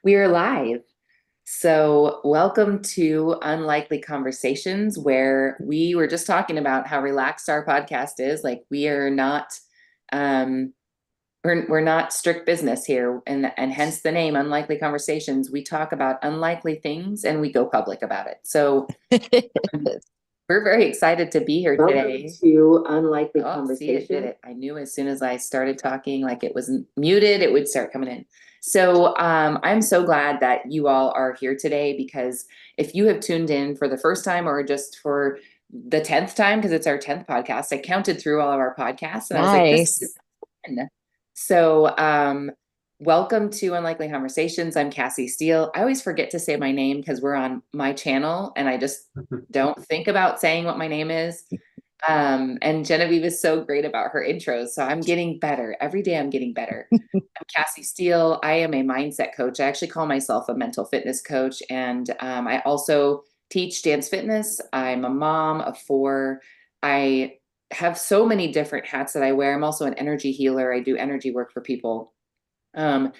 We are live. So, welcome to Unlikely Conversations, where we were just talking about how relaxed our podcast is. Like we are not, um, we're not strict business here, and hence the name Unlikely Conversations. We talk about unlikely things and we go public about it. So, um, we're very excited to be here today. Welcome to Unlikely Conversations. See, it did it. I knew as soon as I started talking, like it was muted, it would start coming in. So I'm so glad that you all are here today, because if you have tuned in for the first time or just for the 10th time, because it's our 10th podcast, I counted through all of our podcasts and I was like, this is fun. So welcome to Unlikely Conversations. I'm Cassie Steele. I always forget to say my name because we're on my channel and I just don't think about saying what my name is. And Genevieve is so great about her intros. So I'm getting better. Every day I'm getting better. I'm Cassie Steele. I am a mindset coach. I actually call myself a mental fitness coach. And I also teach dance fitness. I'm a mom of four. I have so many different hats that I wear. I'm also an energy healer. I do energy work for people. And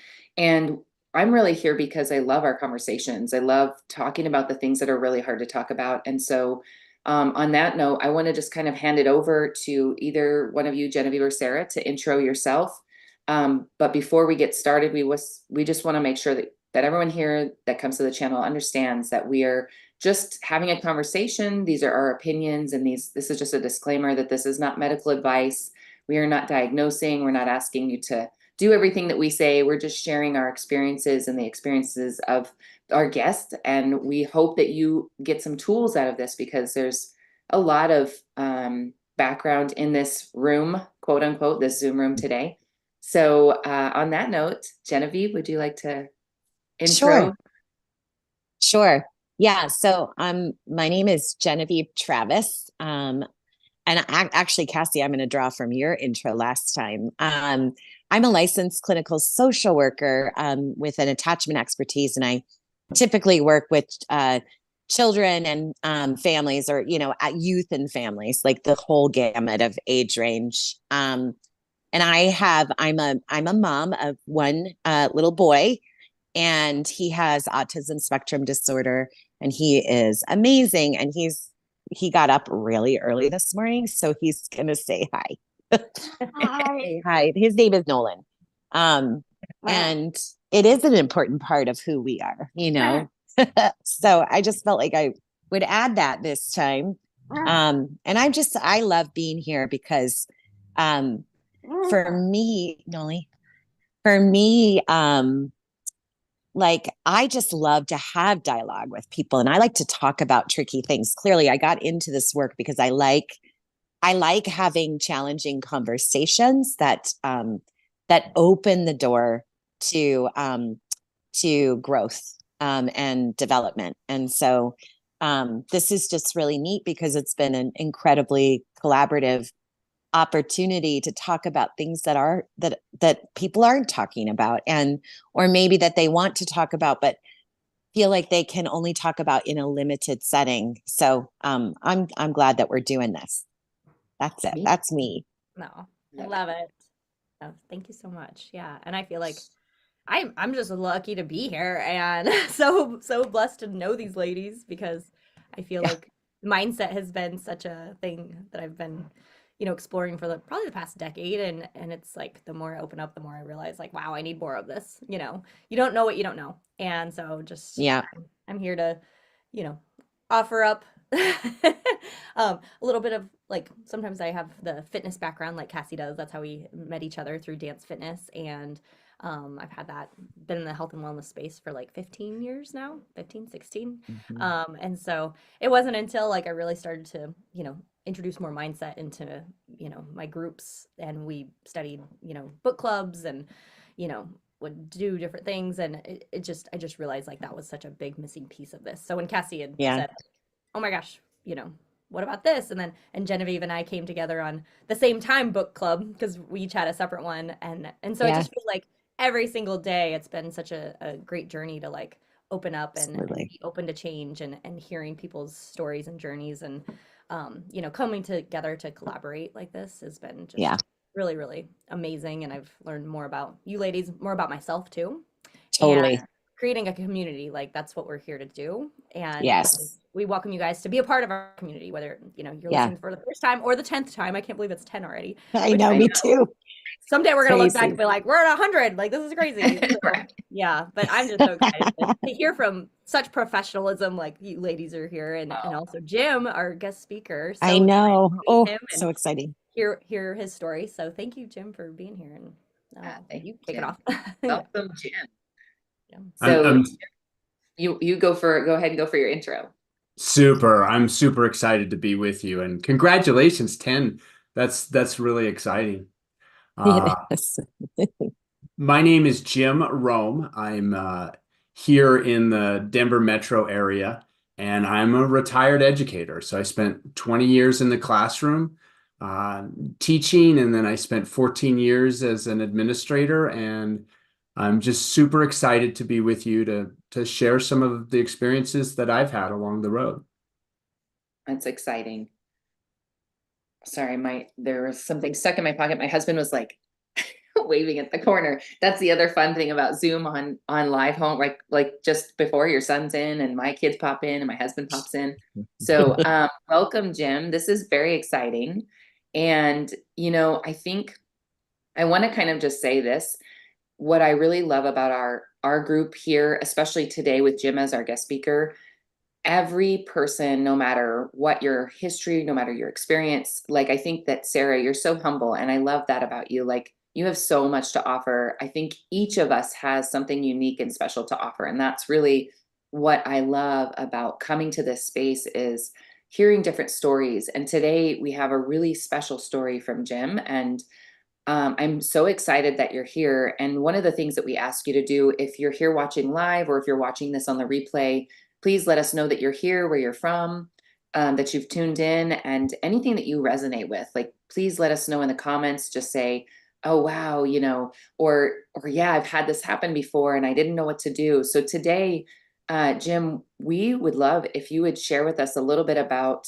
I'm really here because I love our conversations. I love talking about the things that are really hard to talk about. And so on that note, I want to just kind of hand it over to either one of you, Genevieve or Sarah, to intro yourself. But before we get started, we just want to make sure that everyone here that comes to the channel understands that we are just having a conversation. These are our opinions, and this is just a disclaimer that this is not medical advice. We are not diagnosing. We're not asking you to do everything that we say. We're just sharing our experiences and the experiences of our guests. And we hope that you get some tools out of this, because there's a lot of background in this room, quote unquote, this Zoom room today. So on that note, Genevieve, would you like to intro? Sure. Yeah. So my name is Genevieve Travis. Actually, Cassie, I'm going to draw from your intro last time. I'm a licensed clinical social worker with an attachment expertise, and I typically work with children and families, or youth and families, like the whole gamut of age range. And I'm a mom of one little boy, and he has autism spectrum disorder, and he is amazing, and he got up really early this morning, so he's gonna say hi. Hi. His name is Nolan. And it is an important part of who we are. So I just felt like I would add that this time. And I love being here because for me, Noli, for me, like I just love to have dialogue with people, and I like to talk about tricky things. Clearly, I got into this work because I like having challenging conversations that open the door to growth and development. And so this is just really neat because it's been an incredibly collaborative opportunity to talk about things that people aren't talking about, and or maybe that they want to talk about but feel like they can only talk about in a limited setting. So I'm glad that we're doing this. That's it. That's me. No, I love it. Oh, thank you so much. Yeah, and I feel like I'm just lucky to be here, and so blessed to know these ladies, because I feel like mindset has been such a thing that I've been, exploring for probably the past decade, and it's like the more I open up, the more I realize, like, wow, I need more of this. You don't know what you don't know, and so just Yeah. I'm here to, offer up a little bit of, like, sometimes I have the fitness background like Cassie does. That's how we met each other, through dance fitness. And I've been in the health and wellness space for like 15 years now, 15, 16. Mm-hmm. And so it wasn't until like I really started to, introduce more mindset into, my groups, and we studied, book clubs, and, would do different things. And I just realized like that was such a big missing piece of this. So when Cassie had Yeah. said, oh my gosh, what about this? And Genevieve and I came together on the same time book club, because we each had a separate one. And so I Yeah. just feel like every single day it's been such a great journey to like open up and be open to change, and hearing people's stories and journeys, and coming together to collaborate like this has been just really, really amazing. And I've learned more about you ladies, more about myself too. And Totally. creating a community. Like that's what we're here to do. And Yes. we welcome you guys to be a part of our community, whether, you're Yeah. listening for the first time or the 10th time. I can't believe it's 10 already, I which know, I me too. someday we're going to look back and Crazy. be like, we're at 100. Like, this is crazy. know. So, yeah, but I'm just so excited to hear from such professionalism like you ladies are here, and also Jim, our guest speaker. I So excited know. to meet Oh, him so and exciting. hear his story. So thank you, Jim, for being here. And Thank you you, kick it Jim. off. Yeah. Welcome, Jim. Yeah. So I'm you go ahead and go for your intro. super. I'm super excited to be with you, and congratulations, 10. That's really exciting. Uh, Yes. my name is Jim Rome. I'm here in the Denver metro area, and I'm a retired educator. So I spent 20 years in the classroom uh, teaching, and then I spent 14 years as an administrator. And I'm just super excited to be with you to share some of the experiences that I've had along the road. That's exciting. Sorry, there was something stuck in my pocket. My husband was like waving at the corner. That's the other fun thing about Zoom on live home, like just before your son's in and my kids pop in and my husband pops in. So welcome, Jim. This is very exciting. And I think I want to kind of just say this. What I really love about our group here, especially today with Jim as our guest speaker, every person, no matter what your history, no matter your experience, like I think that Sarah, you're so humble, and I love that about you. Like you have so much to offer. I think each of us has something unique and special to offer, and that's really what I love about coming to this space is hearing different stories. And today we have a really special story from Jim, and I'm so excited that you're here. And one of the things that we ask you to do, if you're here watching live or if you're watching this on the replay, please let us know that you're here, where you're from, that you've tuned in, and anything that you resonate with. Like, please let us know in the comments. Just say, "Oh wow," or "Yeah, I've had this happen before, and I didn't know what to do." So today, Jim, we would love if you would share with us a little bit about.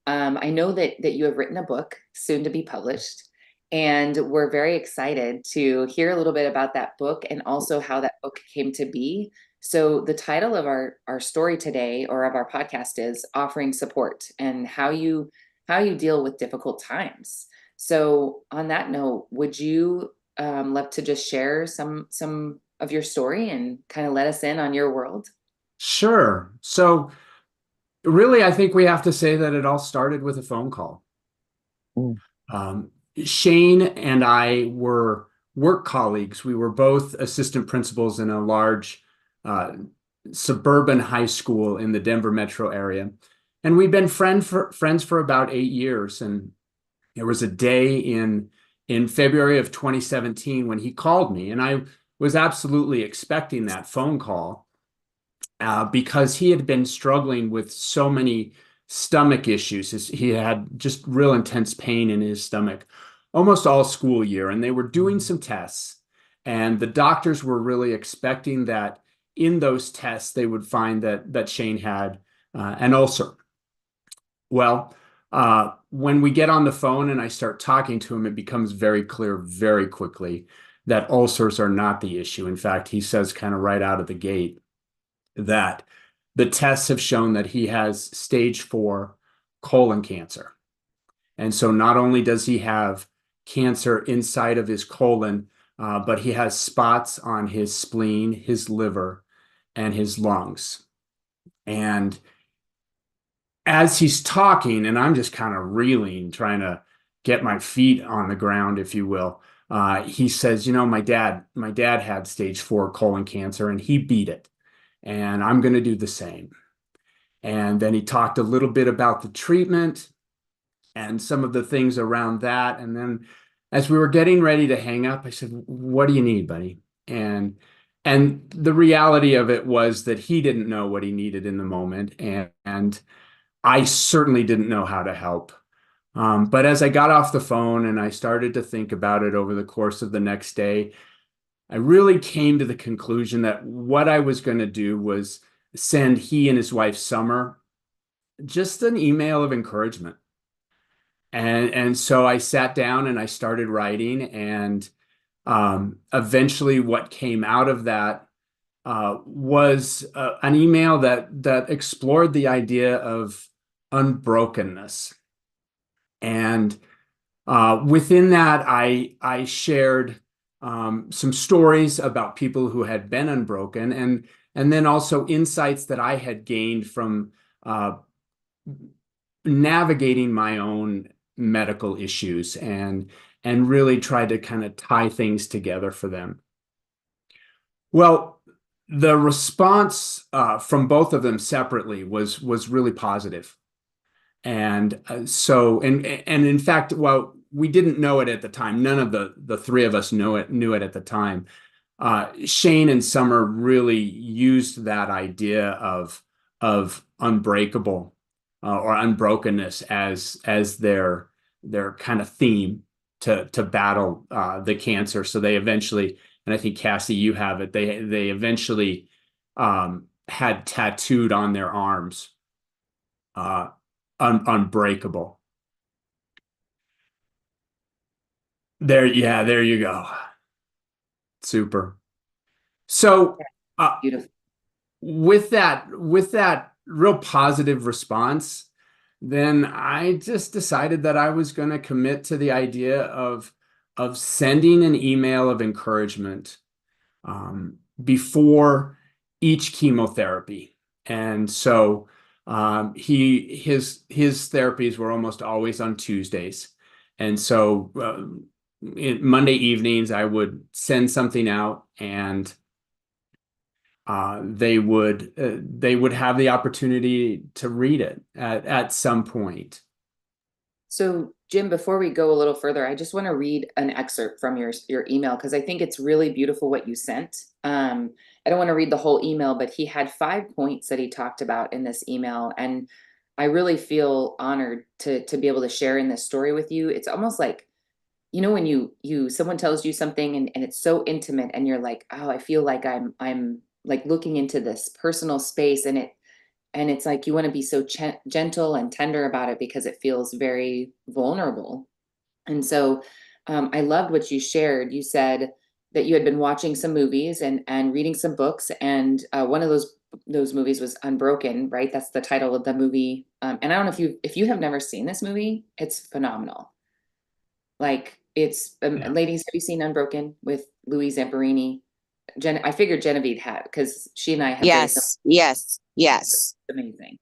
I know that you have written a book soon to be published. And we're very excited to hear a little bit about that book and also how that book came to be. So the title of our story today or of our podcast is offering support and how you deal with difficult times. So on that note, would you love to just share some of your story and kind of let us in on your world? Sure. So really, I think we have to say that it all started with a phone call. Mm. Um, Shane and I were work colleagues. We were both assistant principals in a large uh, suburban high school in the Denver metro area. And we've been friends for about 8 years. And there was a day in February of 2017 when he called me, and I was absolutely expecting that phone call because he had been struggling with so many stomach issues. He had just real intense pain in his stomach almost all school year, and they were doing some tests, and the doctors were really expecting that in those tests they would find that Shane had an ulcer. Well, when we get on the phone and I start talking to him, it becomes very clear very quickly that ulcers are not the issue. In fact, he says kind of right out of the gate that the tests have shown that he has stage 4 colon cancer. And so not only does he have cancer inside of his colon, but he has spots on his spleen, his liver, and his lungs. And as he's talking, and I'm just kind of reeling, trying to get my feet on the ground, if you will, he says, my dad had stage 4 colon cancer and he beat it. And I'm going to do the same. And then he talked a little bit about the treatment and some of the things around that. And then as we were getting ready to hang up, I said, "What do you need, buddy?" And the reality of it was that he didn't know what he needed in the moment. And I certainly didn't know how to help. But as I got off the phone and I started to think about it over the course of the next day, I really came to the conclusion that what I was going to do was send he and his wife, Summer, just an email of encouragement. And so I sat down and I started writing. And eventually, what came out of that was an email that explored the idea of unbrokenness. And within that, I shared some stories about people who had been unbroken, and then also insights that I had gained from navigating my own medical issues, and really tried to kind of tie things together for them. Well, the response from both of them separately was really positive. And and in fact, well, we didn't know it at the time. None of the three of us knew it at the time. Shane and Summer really used that idea of unbreakable or unbrokenness as their kind of theme to battle the cancer. So they eventually, and I think Cassie, you have it. They eventually had tattooed on their arms. Unbreakable. There, yeah, there you go. Super. So, Beautiful. with that real positive response, then I just decided that I was going to commit to the idea of sending an email of encouragement before each chemotherapy. And so his therapies were almost always on Tuesdays. And so Monday evenings, I would send something out, and they would have the opportunity to read it at some point. So, Jim, before we go a little further, I just want to read an excerpt from your email because I think it's really beautiful what you sent. I don't want to read the whole email, but he had 5 points that he talked about in this email, and I really feel honored to be able to share in this story with you. It's almost like, when someone tells you something and it's so intimate, and you're like, oh, I feel like I'm like looking into this personal space, and it's like you want to be so gentle and tender about it because it feels very vulnerable. And so I loved what you shared. You said that you had been watching some movies and reading some books, and one of those movies was Unbroken, right? That's the title of the movie. And I don't know if you have never seen this movie, it's phenomenal. Like it's Yeah. ladies, have you seen Unbroken with Louis Zamperini? I figured Genevieve had because she and I have very similar. Yes, yes, yes. Amazing.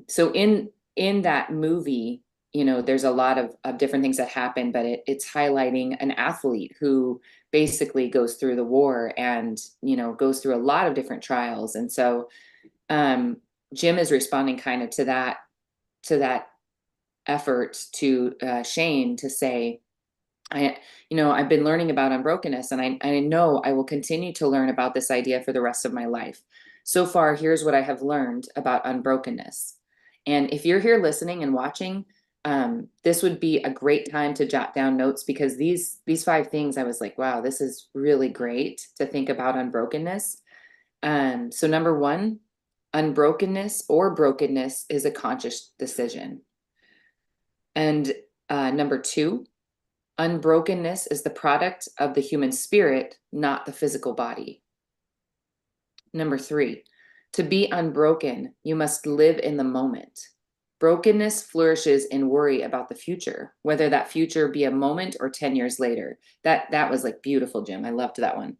So in that movie, there's a lot of different things that happen, but it's highlighting an athlete who basically goes through the war and goes through a lot of different trials. And so um Jim is responding kind of to that effort to Shane to say, I've been learning about unbrokenness, and I know I will continue to learn about this idea for the rest of my life. So far, here's what I have learned about unbrokenness. And if you're here listening and watching, this would be a great time to jot down notes, because these 5 things, I was like, wow, this is really great to think about unbrokenness. So number one, unbrokenness or brokenness is a conscious decision. And number two, unbrokenness is the product of the human spirit, not the physical body. Number three, to be unbroken, you must live in the moment. Brokenness flourishes in worry about the future, whether that future be a moment or 10 years later. That was like beautiful, Jim. I loved that one.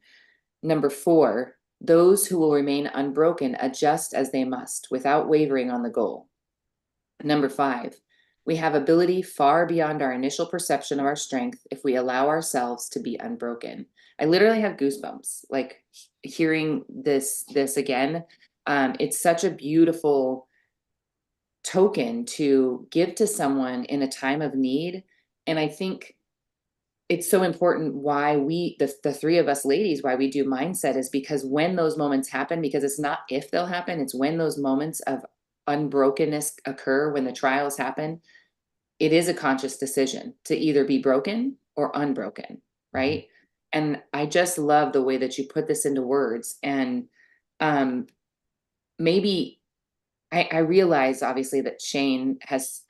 Number four, those who will remain unbroken adjust as they must without wavering on the goal. Number five, we have ability far beyond our initial perception of our strength if we allow ourselves to be unbroken. I literally have goosebumps, like hearing this again. It's such a beautiful token to give to someone in a time of need. And I think it's so important why the three of us ladies, why we do mindset, is because when those moments happen, because it's not if they'll happen, it's when those moments of unbrokenness occur, when the trials happen, it is a conscious decision to either be broken or unbroken, right? And I just love the way that you put this into words. And maybe I realize obviously that Shane has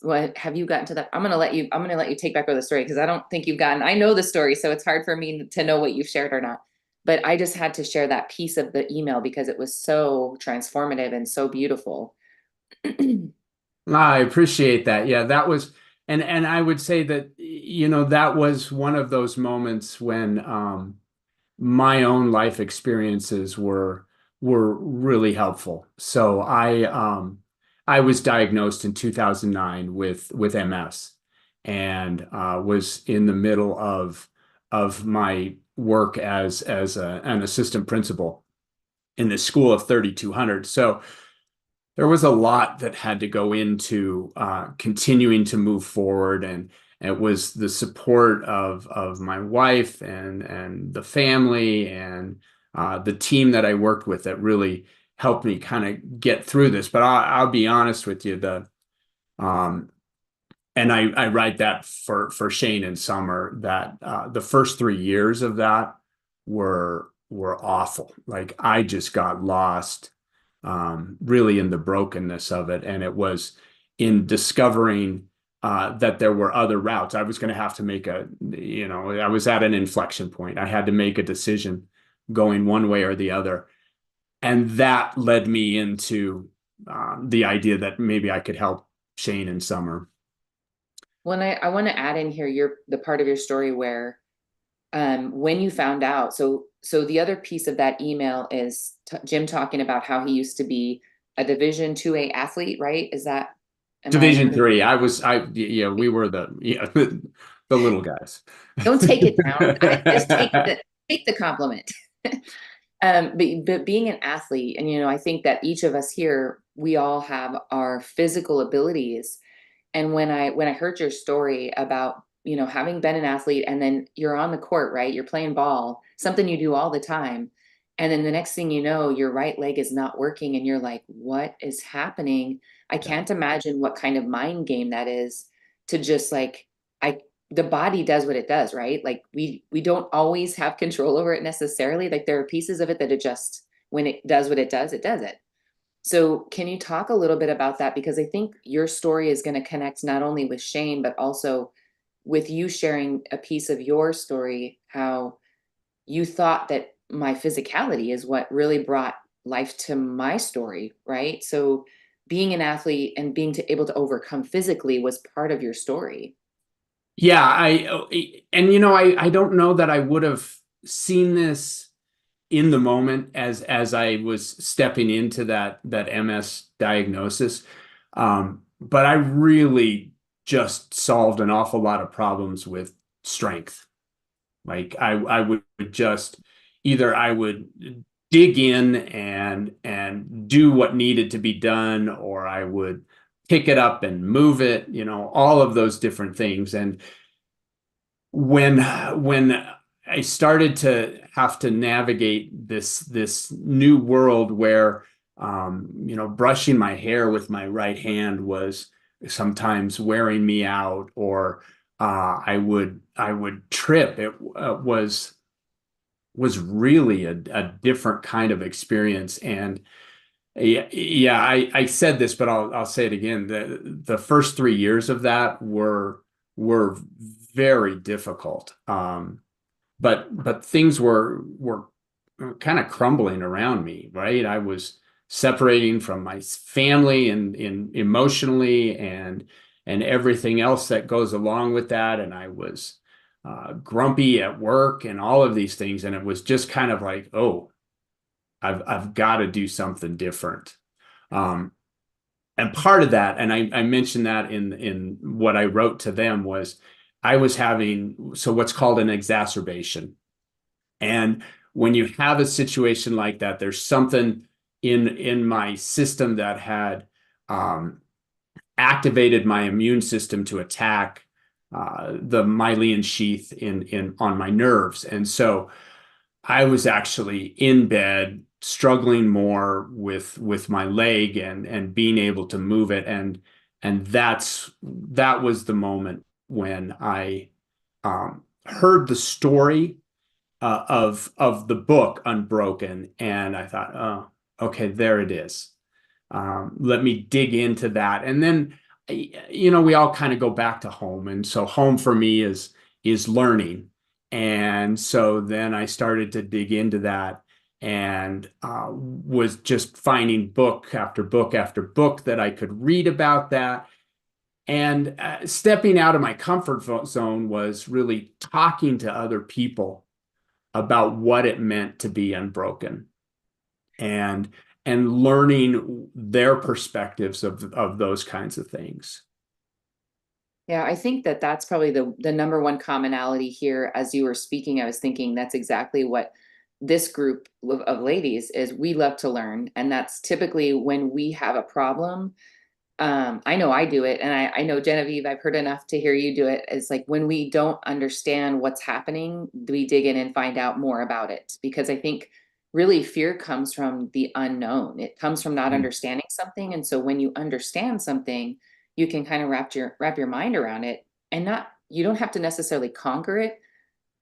what have you gotten to that? I'm gonna let you take back over the story, because I don't think you've gotten, I know the story, so it's hard for me to know what you've shared or not. but I just had to share that piece of the email because it was so transformative and so beautiful. I appreciate that. Yeah, that was, and I would say that, that was one of those moments when my own life experiences were really helpful. So I was diagnosed in 2009 with MS, and was in the middle of my work as an assistant principal in the school of 3,200. So there was a lot that had to go into continuing to move forward, and it was the support of my wife and the family and the team that I worked with that really helped me kind of get through this. But I'll be honest with you, um, and I write that for Shane and Summer, that the first 3 years of that were awful. Like, I just got lost, really in the brokenness of it. And it was in discovering that there were other routes. I was going to have to I was at an inflection point. I had to make a decision going one way or the other. And that led me into the idea that maybe I could help Shane and Summer. When I want to add in here the part of your story where when you found out, so the other piece of that email is Jim talking about how he used to be a Division 2A athlete, right? Is that, am I Division under? three. Yeah, we were the little guys. Don't take it down. I just take the compliment. But being an athlete, and I think that each of us here, we all have our physical abilities. And when I heard your story about, having been an athlete and then you're on the court, right? You're playing ball, something you do all the time. And then the next thing you know, your right leg is not working and you're like, what is happening? I Yeah. can't imagine what kind of mind game that is to just like, the body does what it does, right? Like we don't always have control over it necessarily. Like there are pieces of it that adjust when it does what it does, it does it. So can you talk a little bit about that? Because I think your story is going to connect not only with Shane, but also with you sharing a piece of your story, how you thought that my physicality is what really brought life to my story, right? So being an athlete and being able to overcome physically was part of your story. Yeah, I don't know that I would have seen this in the moment as I was stepping into that MS diagnosis. But I really just solved an awful lot of problems with strength. Like, I would just either I would dig in and do what needed to be done, or I would pick it up and move it, all of those different things. And when I started to have to navigate this new world where brushing my hair with my right hand was sometimes wearing me out, or I would trip. It was really a different kind of experience. And yeah, I said this, but I'll say it again. The first 3 years of that were very difficult. But things were kind of crumbling around me, right? I was separating from my family and emotionally and everything else that goes along with that. And I was grumpy at work and all of these things. And it was just kind of like, oh, I've got to do something different. Um, and part of that, and I mentioned that in what I wrote to them, was I was having what's called an exacerbation. And when you have a situation like that, there's something in my system that had activated my immune system to attack the myelin sheath in on my nerves. And so I was actually in bed struggling more with my leg and being able to move it. And that was the moment when I heard the story of the book Unbroken, and I thought, oh, okay, there it is. Let me dig into that. And then, we all kind of go back to home. And so home for me is learning. And so then I started to dig into that and was just finding book after book after book that I could read about that. And stepping out of my comfort zone was really talking to other people about what it meant to be unbroken and learning their perspectives of those kinds of things. Yeah, I think that that's probably the number one commonality here. As you were speaking, I was thinking that's exactly what this group of ladies is. We love to learn, and that's typically when we have a problem. I know I do it, and I know Genevieve, I've heard enough to hear you do it. It's like when we don't understand what's happening, we dig in and find out more about it. Because I think really fear comes from the unknown. It comes from not understanding something. And so when you understand something, you can kind of wrap your mind around it, and not, you don't have to necessarily conquer it,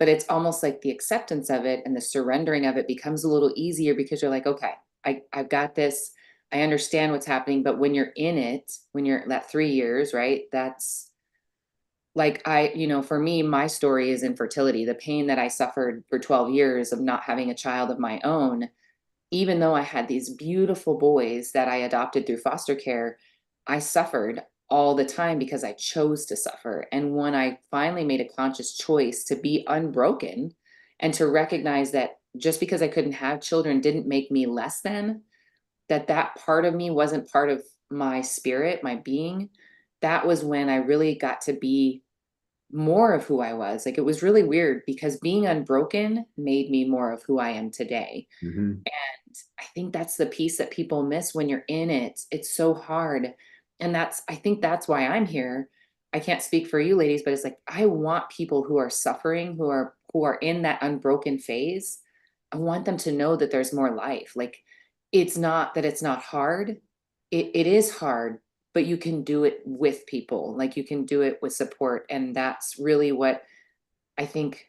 but it's almost like the acceptance of it and the surrendering of it becomes a little easier, because you're like, okay, I've got this. I understand what's happening. But when you're in it, when you're that 3 years, right? That's like, for me, my story is infertility. The pain that I suffered for 12 years of not having a child of my own, even though I had these beautiful boys that I adopted through foster care, I suffered all the time because I chose to suffer. And when I finally made a conscious choice to be unbroken and to recognize that just because I couldn't have children didn't make me less than, that part of me wasn't part of my spirit, my being, that was when I really got to be more of who I was. Like, it was really weird because being unbroken made me more of who I am today. Mm-hmm. And I think that's the piece that people miss when you're in it. It's so hard. And I think that's why I'm here. I can't speak for you ladies, but it's like, I want people who are suffering, who are in that unbroken phase. I want them to know that there's more life. Like, it's not that it's not hard. It is hard, but you can do it with people. Like, you can do it with support. And that's really what I think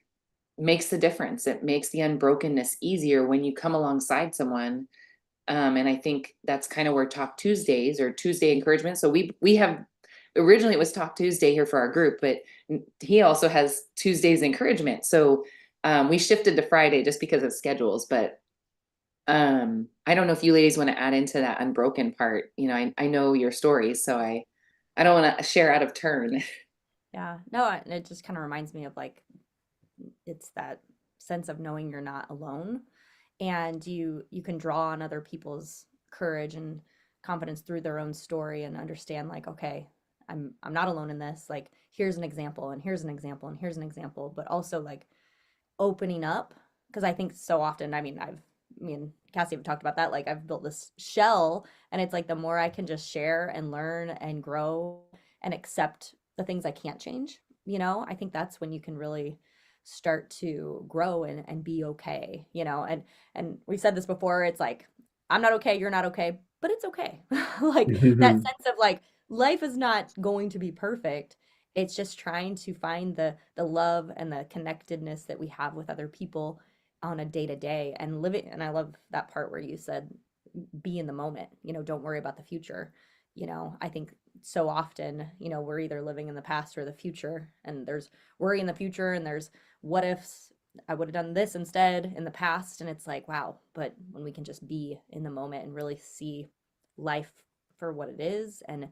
makes the difference. It makes the unbrokenness easier when you come alongside someone. And I think that's kind of where Talk Tuesdays or Tuesday encouragement. So we have, originally it was Talk Tuesday here for our group, but he also has Tuesdays encouragement. So we shifted to Friday just because of schedules. But I don't know if you ladies want to add into that unbroken part. I know your stories, so I don't want to share out of turn. Yeah. No, it just kind of reminds me of like it's that sense of knowing you're not alone, and you can draw on other people's courage and confidence through their own story and understand like, okay, I'm not alone in this. Like, here's an example, and here's an example, and here's an example, but also like opening up, because I think so often, I mean, me and Cassie have talked about that. Like, I've built this shell, and it's like the more I can just share and learn and grow and accept the things I can't change, I think that's when you can really start to grow and be okay, and we said this before, it's like, I'm not okay, you're not okay, but it's okay. Like that sense of like life is not going to be perfect. It's just trying to find the love and the connectedness that we have with other people on a day to day and living. And I love that part where you said, be in the moment, don't worry about the future. I think so often, we're either living in the past or the future, and there's worry in the future, and there's what ifs. I would have done this instead in the past. And it's like, wow, but when we can just be in the moment and really see life for what it is, and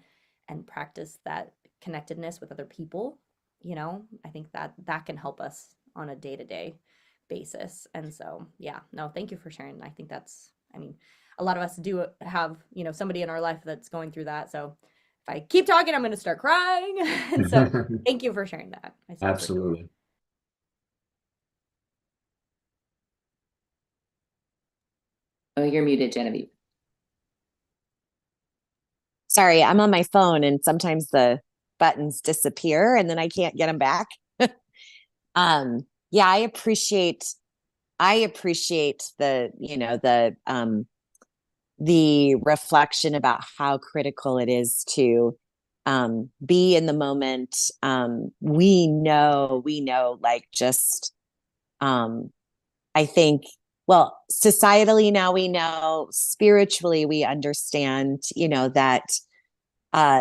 practice that connectedness with other people, I think that can help us on a day-to-day basis. And so, yeah, no, thank you for sharing. I think I mean, a lot of us do have, somebody in our life that's going through that. So if I keep talking, I'm going to start crying. And so thank you for sharing that. I so appreciate it. Absolutely. Oh, you're muted, Genevieve. Sorry, I'm on my phone and sometimes the buttons disappear and then I can't get them back. Yeah, I appreciate the reflection about how critical it is to be in the moment. We know, like, just I think, well, societally now we know, spiritually we understand, that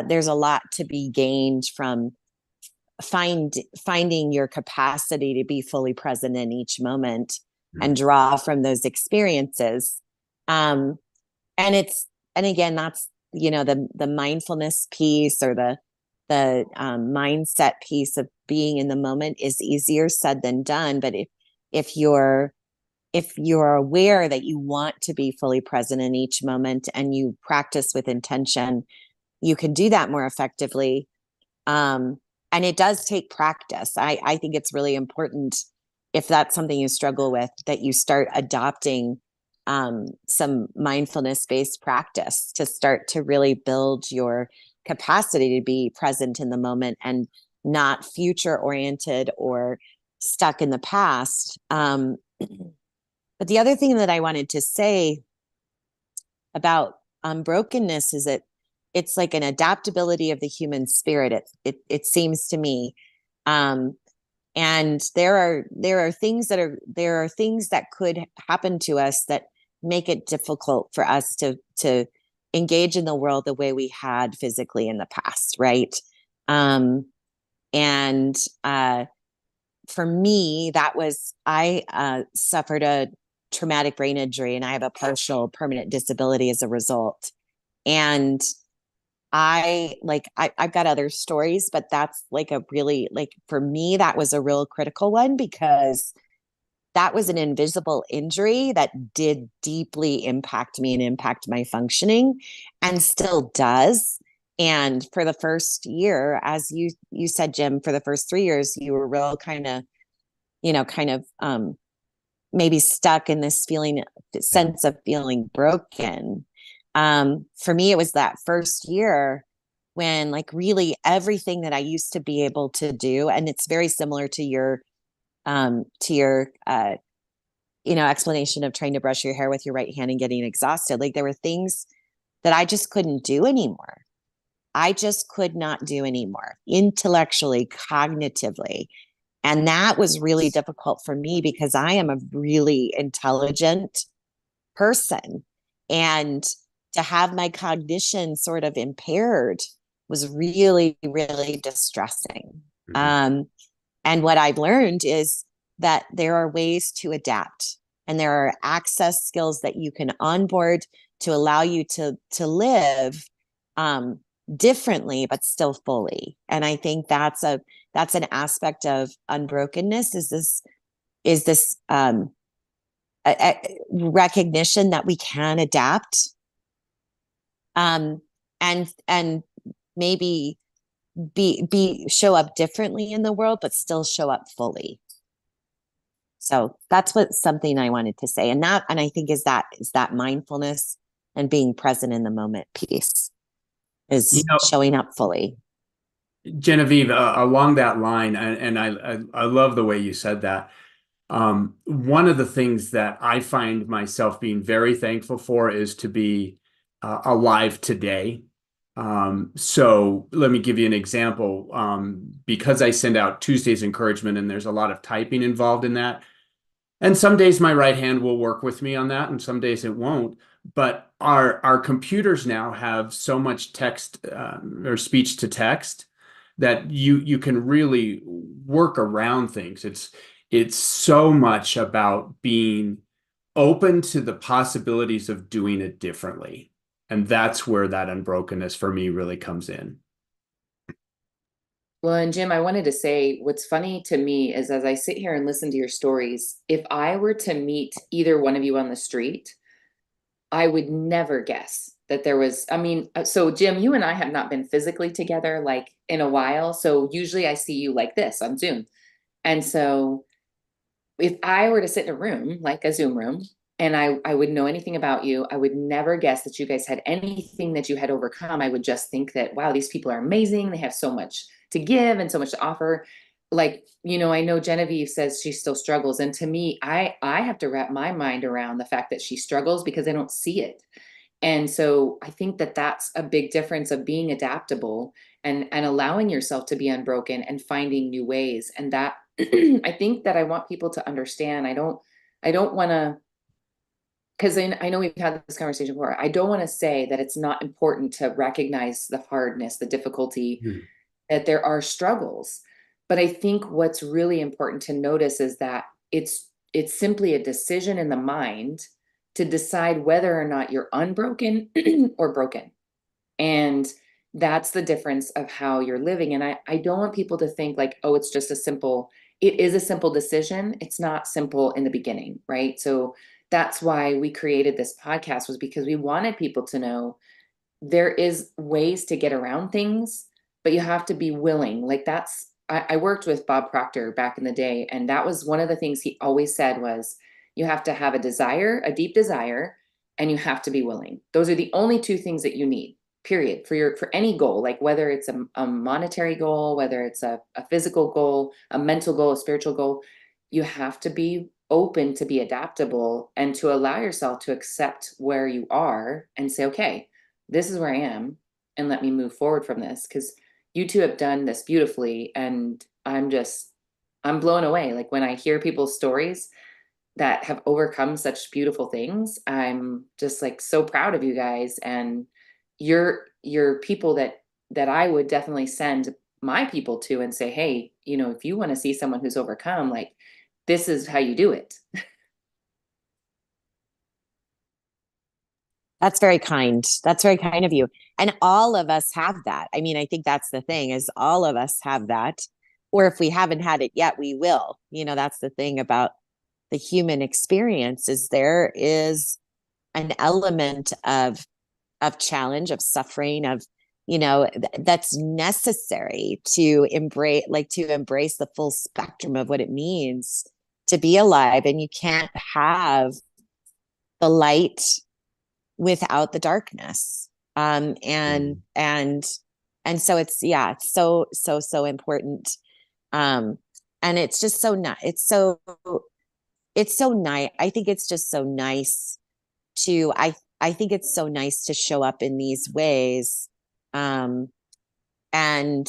there's a lot to be gained from finding your capacity to be fully present in each moment and draw from those experiences. And again, that's, the mindfulness piece, or the mindset piece of being in the moment is easier said than done. But if you're aware that you want to be fully present in each moment and you practice with intention, you can do that more effectively. And it does take practice. I think it's really important, if that's something you struggle with, that you start adopting some mindfulness-based practice to start to really build your capacity to be present in the moment and not future-oriented or stuck in the past. But the other thing that I wanted to say about unbrokenness is that it's like an adaptability of the human spirit. It seems to me, and there are things that could happen to us that make it difficult for us to engage in the world the way we had physically in the past, right? And for me, that was, I suffered a traumatic brain injury, and I have a partial permanent disability as a result. And I've got other stories, but that's for me, that was a real critical one, because that was an invisible injury that did deeply impact me and impact my functioning, and still does. And for the first year, as you said, Jim, for the first 3 years, you were real kind of maybe stuck in this sense of feeling broken. For me, it was that first year when, like, really everything that I used to be able to do, and it's very similar to your explanation of trying to brush your hair with your right hand and getting exhausted. Like, there were things that I just couldn't do anymore. I just could not do anymore, intellectually, cognitively. And that was really difficult for me, because I am a really intelligent person. And to have my cognition sort of impaired was really, really distressing. And what I've learned is that there are ways to adapt, and there are access skills that you can onboard to allow you to live differently, but still fully. And I think that's an aspect of unbrokenness, is this a recognition that we can adapt, and maybe show up differently in the world, but still show up fully. So that's something I wanted to say. And I think is that mindfulness and being present in the moment piece is showing up fully. Genevieve, along that line, and I love the way you said that. One of the things that I find myself being very thankful for is to be alive today. So let me give you an example. Because I send out Tuesday's encouragement, and there's a lot of typing involved in that. And some days my right hand will work with me on that, and some days it won't. But our computers now have so much text or speech to text that you can really work around things. It's so much about being open to the possibilities of doing it differently. And that's where that unbrokenness for me really comes in. Well, and Jim, I wanted to say, what's funny to me is, as I sit here and listen to your stories, if I were to meet either one of you on the street, I would never guess that there was, so Jim, you and I have not been physically together like in a while. So usually I see you like this on Zoom. And so if I were to sit in a room, like a Zoom room, and I would know anything about you, I would never guess that you guys had anything that you had overcome. I would just think that, wow, these people are amazing. They have so much to give and so much to offer. Like, I know Genevieve says she still struggles. And to me, I have to wrap my mind around the fact that she struggles because I don't see it. And so I think that that's a big difference of being adaptable and allowing yourself to be unbroken and finding new ways. And that I think that I want people to understand. I don't want to, because I know we've had this conversation before. I don't want to say that it's not important to recognize the hardness, the difficulty, that there are struggles. But I think what's really important to notice is that it's simply a decision in the mind to decide whether or not you're unbroken or broken. And that's the difference of how you're living. And I don't want people to think like, oh, it's just a simple, it is a simple decision. It's not simple in the beginning, right? So that's why we created this podcast, was because we wanted people to know there is ways to get around things, but you have to be willing. Like I worked with Bob Proctor back in the day, and that was one of the things he always said was you have to have a desire, a deep desire, and you have to be willing. Those are the only two things that you need, period, for any goal, like whether it's a monetary goal, whether it's a physical goal, a mental goal, a spiritual goal. You have to be open to be adaptable and to allow yourself to accept where you are and say, okay, this is where I am, and let me move forward from this. Because you two have done this beautifully, and I'm blown away. Like when I hear people's stories that have overcome such beautiful things, I'm just like so proud of you guys. And you're people that I would definitely send my people to and say, hey, if you want to see someone who's overcome, like this is how you do it. That's very kind. That's very kind of you. And all of us have that. I mean, I think that's the thing, is all of us have that. Or if we haven't had it yet, we will. That's the thing about the human experience, is there is an element of challenge, of suffering, of that's necessary to embrace the full spectrum of what it means to be alive. And you can't have the light without the darkness. And so it's so important. And it's just so nice. It's so nice. I think it's just so nice to I think it's so nice to show up in these ways. And and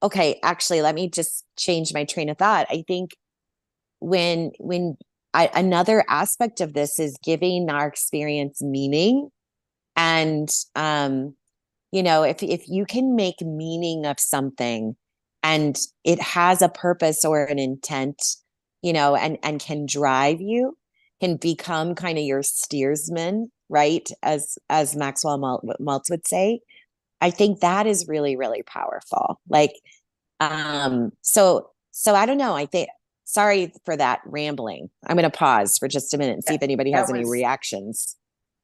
okay, actually, let me just change my train of thought. I think when another aspect of this is giving our experience meaning. And if you can make meaning of something, and it has a purpose or an intent, and can drive you, can become kind of your steersman, right? As Maxwell Maltz would say. I think that is really, really powerful. Like, so I don't know. I think, sorry for that rambling. I'm going to pause for just a minute and see if anybody has any reactions.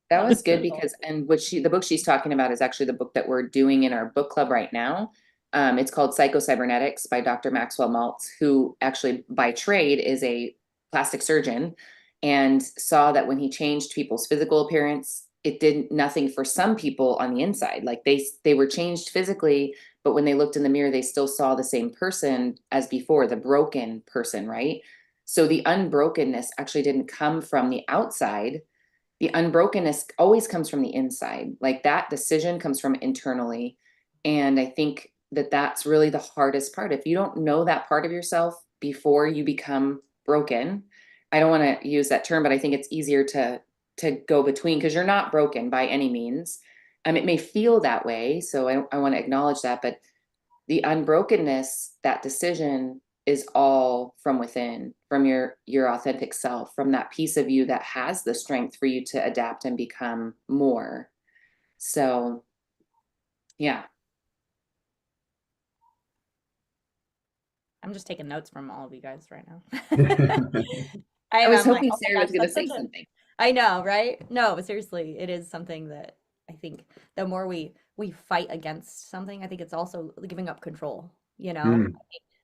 That was good, because, and the book she's talking about is actually the book that we're doing in our book club right now. It's called Psychocybernetics by Dr. Maxwell Maltz, who actually by trade is a plastic surgeon, and saw that when he changed people's physical appearance, it did nothing for some people on the inside. Like they were changed physically, but when they looked in the mirror, they still saw the same person as before, the broken person, right? So the unbrokenness actually didn't come from the outside. The unbrokenness always comes from the inside. Like that decision comes from internally. And I think that that's really the hardest part. If you don't know that part of yourself before you become broken, I don't want to use that term, but I think it's easier to go between, because you're not broken by any means. It may feel that way. So I want to acknowledge that, but the unbrokenness, that decision is all from within, from your authentic self, from that piece of you that has the strength for you to adapt and become more. So yeah. I'm just taking notes from all of you guys right now. I was I'm like, hoping oh Sarah my was gosh, going to that's say such a, something. I know, right? No, but seriously, it is something that I think the more we fight against something, I think it's also giving up control, you know? Mm.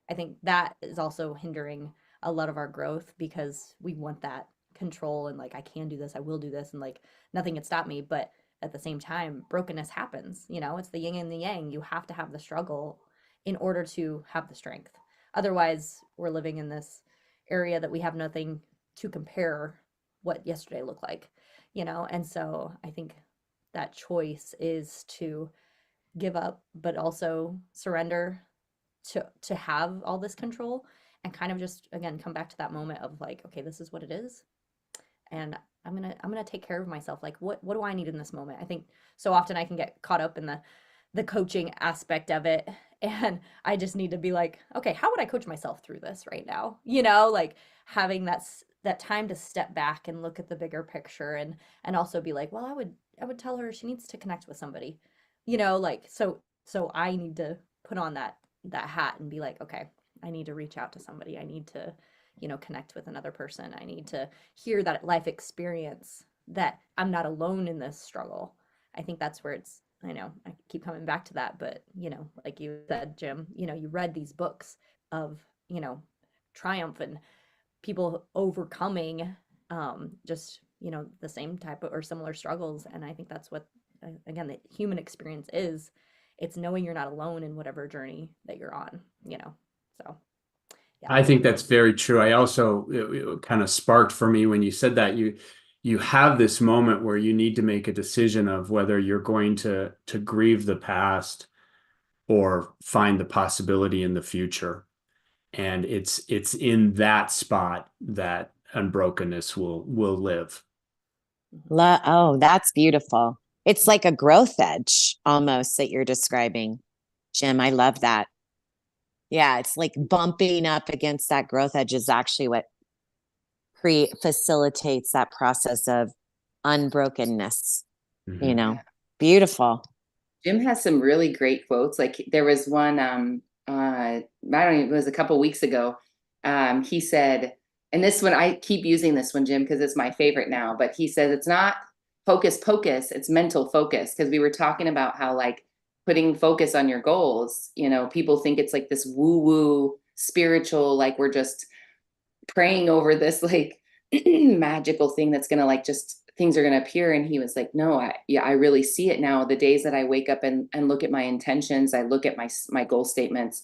I think that is also hindering a lot of our growth, because we want that control and like I can do this, I will do this, and like nothing can stop me. But at the same time, brokenness happens, it's the yin and the yang. You have to have the struggle in order to have the strength. Otherwise, we're living in this area that we have nothing to compare what yesterday looked like, And so I think that choice is to give up, but also surrender to have all this control, and kind of just again come back to that moment of like, okay, this is what it is, and I'm gonna take care of myself. Like, what do I need in this moment? I think so often I can get caught up in the coaching aspect of it, And I just need to be like, okay, how would I coach myself through this right now? Like having that time to step back and look at the bigger picture, and also be like, well, I would tell her she needs to connect with somebody. Like so I need to put on that hat and be like, okay, I need to reach out to somebody. I need to, connect with another person. I need to hear that life experience, that I'm not alone in this struggle. I think that's where I know I keep coming back to that, but like you said, Jim, you read these books of, triumph and people overcoming just, the same type of or similar struggles. And I think that's what, again, the human experience is. It's knowing you're not alone in whatever journey that you're on. So yeah. I think that's very true. I also, it kind of sparked for me when you said that you have this moment where you need to make a decision of whether you're going to grieve the past or find the possibility in the future. And it's in that spot that unbrokenness will live. Oh, that's beautiful. It's like a growth edge almost that you're describing, Jim. I love that. Yeah, it's like bumping up against that growth edge is actually what facilitates that process of unbrokenness, you Mhm. know. Beautiful. Jim has some really great quotes. Like there was one, I don't even, it was a couple weeks ago. He said, and this one, I keep using this one, Jim, because it's my favorite now, but he says it's not hocus pocus, it's mental focus. Because we were talking about how like putting focus on your goals, people think it's like this woo woo spiritual, like we're just praying over this like magical thing that's gonna like just things are gonna appear. And he was like, no, I really see it now. The days that I wake up and look at my intentions, I look at my goal statements,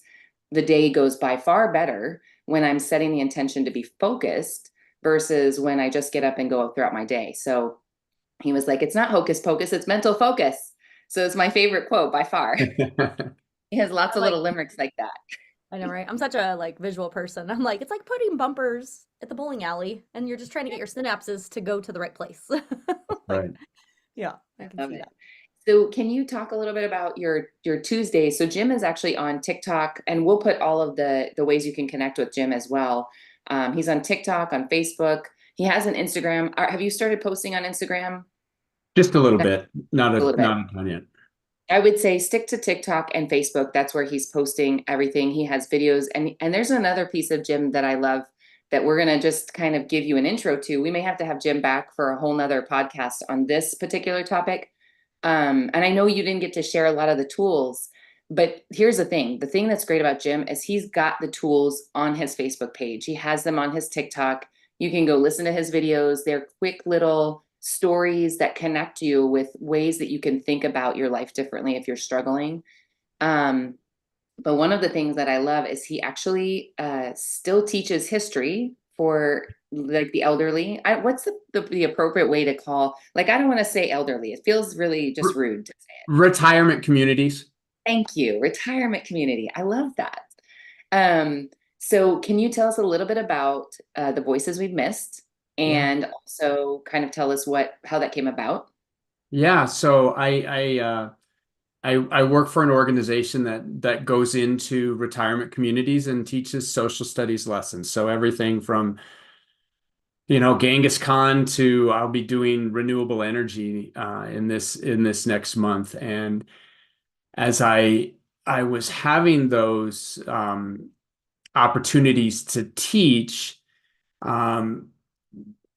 the day goes by far better when I'm setting the intention to be focused versus when I just get up and go throughout my day. So he was like, it's not hocus pocus, it's mental focus. So it's my favorite quote by far. He has lots I'm of like, little limericks like that. I know, right? I'm such a like visual person. I'm like, it's like putting bumpers at the bowling alley and you're just trying to get your synapses to go to the right place. Like, Right. yeah, I I can love see it. that. So can you talk a little bit about your Tuesdays? So Jim is actually on TikTok, and we'll put all of the ways you can connect with Jim as well. He's on TikTok, on Facebook. He has an Instagram. Have you started posting on Instagram? Just a little bit, A little bit. not a ton yet. I would say stick to TikTok and Facebook. That's where he's posting everything. He has videos, and there's another piece of Jim that I love that we're gonna just kind of give you an intro to. We may have to have Jim back for a whole nother podcast on this particular topic. And I know you didn't get to share a lot of the tools, but here's the thing that's great about Jim is he's got the tools on his Facebook page. He has them on his TikTok. You can go listen to his videos. They're quick little stories that connect you with ways that you can think about your life differently if you're struggling. Um, but one of the things that I love is he actually still teaches history for like the elderly. What's the appropriate way to call? Like, I don't want to say elderly. It feels really just rude to say it. Retirement communities. Thank you. Retirement community. I love that. Um, so can you tell us a little bit about the voices we've missed, Yeah. and also kind of tell us how that came about? Yeah. So I work for an organization that goes into retirement communities and teaches social studies lessons. So everything from, Genghis Khan to I'll be doing renewable energy in this next month. And as I was having those opportunities to teach, um,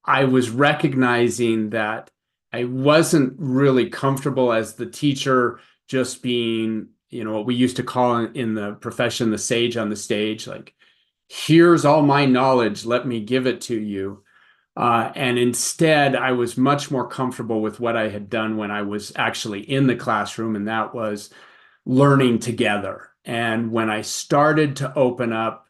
I was recognizing that I wasn't really comfortable as the teacher just being, what we used to call in the profession, the sage on the stage, like, here's all my knowledge, let me give it to you. And instead, I was much more comfortable with what I had done when I was actually in the classroom, and that was learning together. And when I started to open up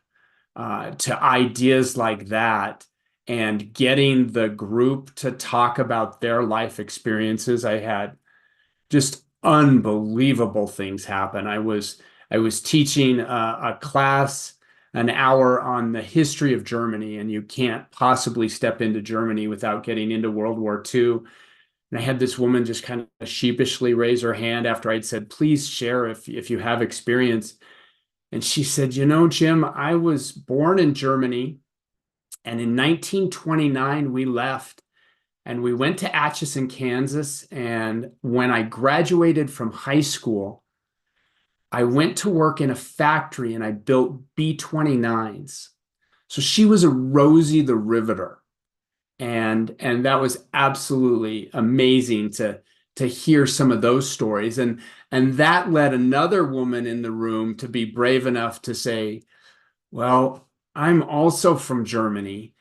to ideas like that and getting the group to talk about their life experiences, I had just unbelievable things happen. I was teaching a class an hour on the history of Germany, and you can't possibly step into Germany without getting into World War II. And I had this woman just kind of sheepishly raise her hand after I'd said, please share if you have experience. And she said, Jim, I was born in Germany, and in 1929 we left and we went to Atchison, Kansas. And when I graduated from high school, I went to work in a factory and I built B-29s. So she was a Rosie the Riveter. And that was absolutely amazing to hear some of those stories. And that led another woman in the room to be brave enough to say, well, I'm also from Germany,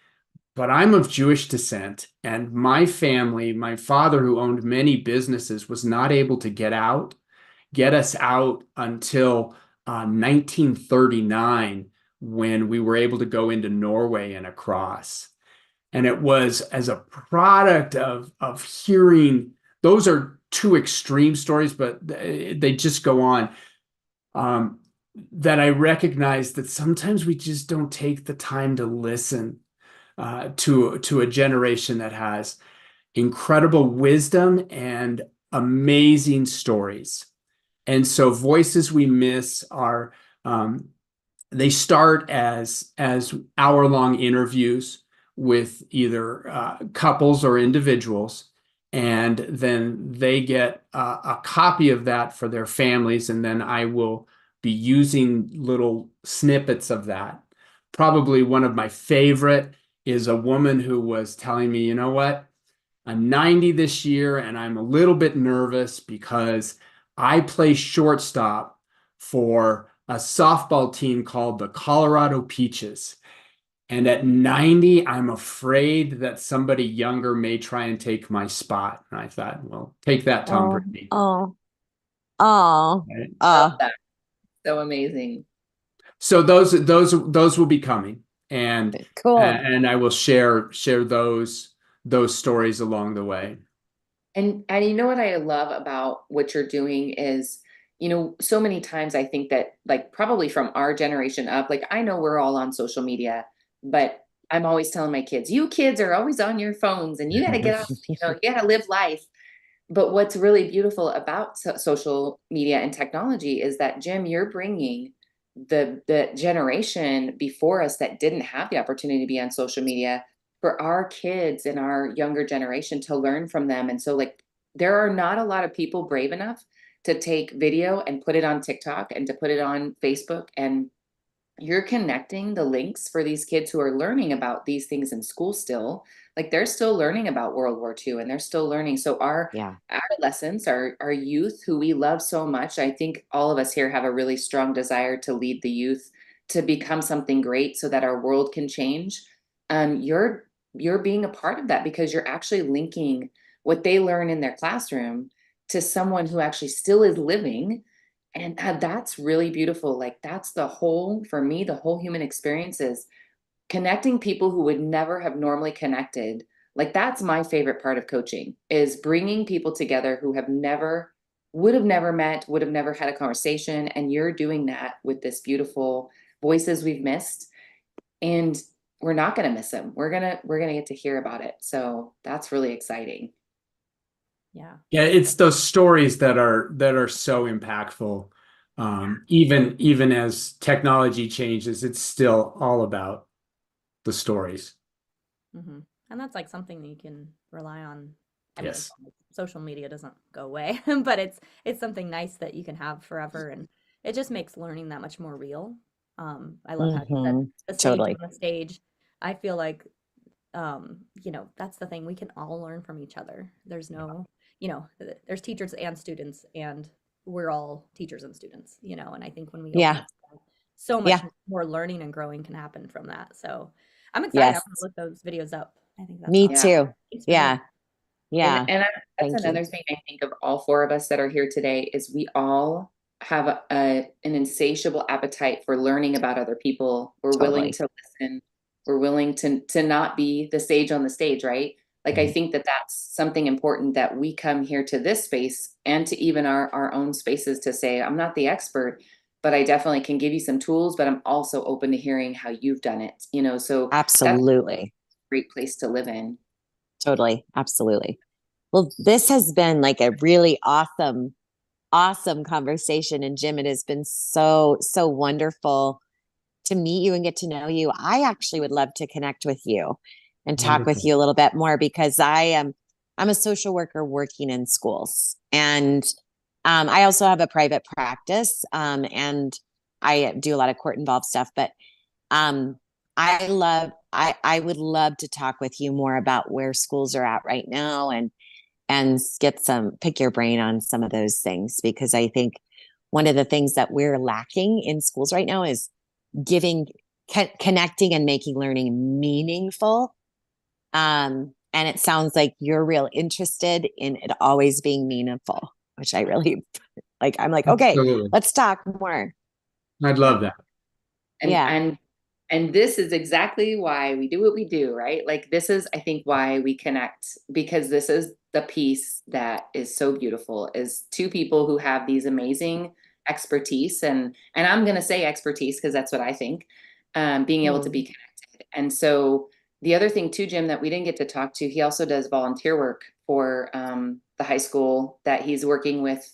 but I'm of Jewish descent. And my family, my father, who owned many businesses, was not able to get us out until 1939, when we were able to go into Norway and across. And it was as a product of hearing, those are two extreme stories, but they just go on. Um, that I recognize that sometimes we just don't take the time to listen to a generation that has incredible wisdom and amazing stories. And so voices we miss are they start as hour-long interviews with either couples or individuals, and then they get a copy of that for their families, and then I will be using little snippets of that. Probably one of my favorite is a woman who was telling me, you know what? I'm 90 this year and I'm a little bit nervous because I play shortstop for a softball team called the Colorado Peaches. And at 90, I'm afraid that somebody younger may try and take my spot. And I thought, well, take that, Tom Oh, Brady. oh, oh, Right? Love oh, that. So amazing. So those will be coming, and cool. I will share those stories along the way. And you know what I love about what you're doing is, so many times I think that, like, probably from our generation up, like, I know we're all on social media, but I'm always telling my kids, you kids are always on your phones and you got to get off, you got to live life. But what's really beautiful about social media and technology is that, Jim, you're bringing the generation before us that didn't have the opportunity to be on social media, for our kids and our younger generation to learn from them. And so, like, there are not a lot of people brave enough to take video and put it on TikTok and to put it on Facebook, and you're connecting the links for these kids who are learning about these things in school still. Like, they're still learning about World War II and they're still learning. So our Yeah. adolescents, our youth who we love so much, I think all of us here have a really strong desire to lead the youth to become something great so that our world can change. You're being a part of that because you're actually linking what they learn in their classroom to someone who actually still is living, and that's really beautiful. Like, that's the whole, for me, the whole human experience is connecting people who would never have normally connected. Like, that's my favorite part of coaching, is bringing people together who would have never met, would have never had a conversation. And you're doing that with this beautiful voices we've missed. And we're not going to miss them. We're going to get to hear about it. So that's really exciting. Yeah. Yeah, it's those stories that are so impactful. Even as technology changes, it's still all about the stories. Hmm. And that's like something that you can rely on. I mean, Yes. social media doesn't go away, but it's something nice that you can have forever, and it just makes learning that much more real. I love how you said Hmm. the sage on Totally. the stage. I feel like that's the thing. We can all learn from each other. There's no, there's teachers and students, and we're all teachers and students, and I think when we open Yeah. up, so much Yeah. more learning and growing can happen from that. So I'm excited. I'm Yes. gonna look those videos up. I think that's Me awesome. Yeah. too. Thanks for doing Yeah. that. And Yeah. that's Thank you. another thing I think of all four of us that are here today is we all have an insatiable appetite for learning about other people. We're willing Totally. to listen. We're willing to not be the sage on the stage, right? Like, I Mhm. think that that's something important, that we come here to this space and to even our own spaces to say, I'm not the expert, but I definitely can give you some tools, but I'm also open to hearing how you've done it, so that's a Absolutely. great place to live in. Totally. Absolutely. Well, this has been like a really awesome awesome conversation. And Jim, it has been so, so wonderful to meet you and get to know you. I actually would love to connect with you and talk with Wonderful. you a little bit more because I'm a social worker working in schools. And I also have a private practice, and I do a lot of court involved stuff, but um, I would love to talk with you more about where schools are at right now and pick your brain on some of those things, because I think one of the things that we're lacking in schools right now is connecting and making learning meaningful. And it sounds like you're real interested in it always being meaningful, which I really like. I'm like, okay, Absolutely. let's talk more. I'd Yeah. love that. And Yeah. and this is exactly why we do what we do, right? Like this is, I think, why we connect, because this is the piece that is so beautiful, is two people who have these amazing expertise, and I'm going to say expertise because that's what I think, being able to be Mm. connected. And so the other thing too, Jim, that we didn't get to talk to, he also does volunteer work for the high school that he's working with.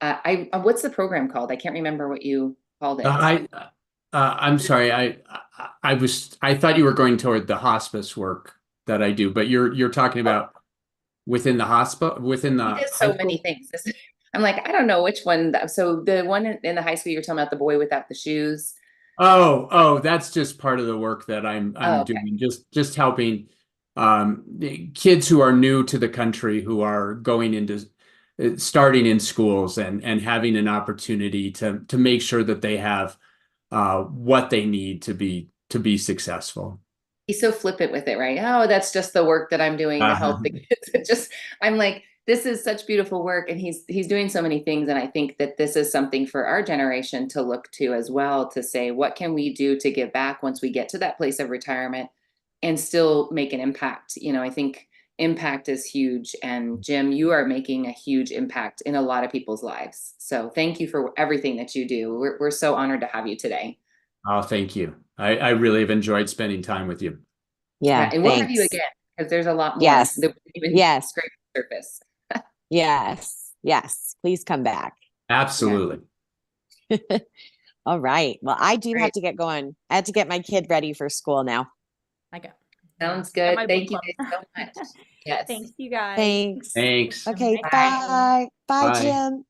What's the program called? I can't remember what you called it. I'm sorry. I thought you were going toward the hospice work that I do, but you're talking about within the hospital, within He the does high so many school. things. I'm like, I don't know which one. So the one in the high school you're talking about, the boy without the shoes. Oh, that's just part of the work that I'm Oh, okay. doing. Just helping the kids who are new to the country, who are going into starting in schools and having an opportunity to make sure that they have what they need to be successful. He's so flippant with it, right? Oh, that's just the work that I'm doing to Uh, help the kids. It just, I'm like, this is such beautiful work, and he's doing so many things, and I think that this is something for our generation to look to as well, to say, what can we do to give back once we get to that place of retirement and still make an impact? I think impact is huge, and Jim, you are making a huge impact in a lot of people's lives. So thank you for everything that you do. We're so honored to have you today. oh, thank you. I really have enjoyed spending time with you. Yeah, Yeah. and we'll have you Thanks. again because there's a lot more Yes. that we didn't even Yes. scrape the surface. Yes. Yes. Please come back. Yeah, Absolutely. All right. Well, I do have great. to get going. I have to get my kid ready for school now. Okay. Yeah. Sounds Got good. my book Thank you club. guys so much. Yes. Thanks, you guys. Thanks. Thanks. Have a Okay. nice Bye. day. Bye. Bye, Bye. Jim.